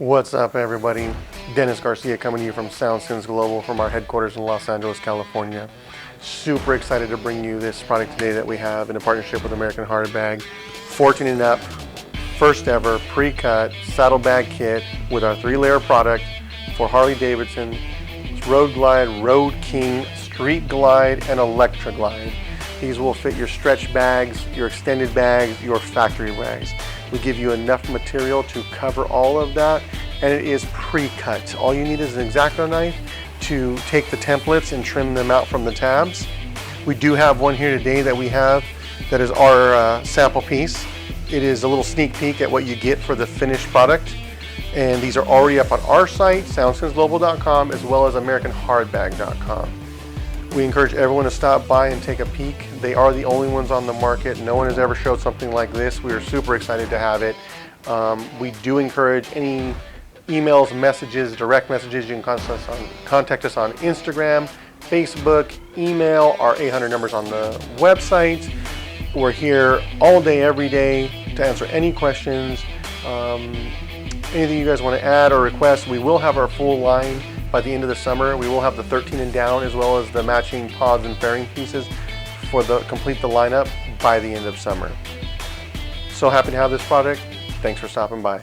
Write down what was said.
What's up, everybody? Dennis Garcia coming to you from SoundSkins Global from our headquarters in Los Angeles, California. Super excited to bring you this product today that we have in a partnership with American Harley Bag. 14 and up, first ever pre-cut saddlebag kit with our 3-layer product for Harley Davidson. It's Road Glide, Road King, Street Glide, and Electra Glide. These will fit your stretch bags, your extended bags, your factory bags. We give you enough material to cover all of that, and it is pre-cut. All you need is an X-Acto knife to take the templates and trim them out from the tabs. We do have one here today that we have that is our sample piece. It is a little sneak peek at what you get for the finished product, and these are already up on our site, soundskinsglobal.com, as well as americanhardbag.com. We encourage everyone to stop by and take a peek. They are the only ones on the market. No one has ever showed something like this. We are super excited to have it. We do encourage any emails, messages, direct messages. You can contact us on Instagram, Facebook, email. Our 800 numbers on the website. We're here all day, every day to answer any questions. Anything you guys want to add or request, we will have our full line by the end of the summer. We will have the 13 and down as well as the matching pods and fairing pieces for complete the lineup by the end of summer. So happy to have this product. Thanks for stopping by.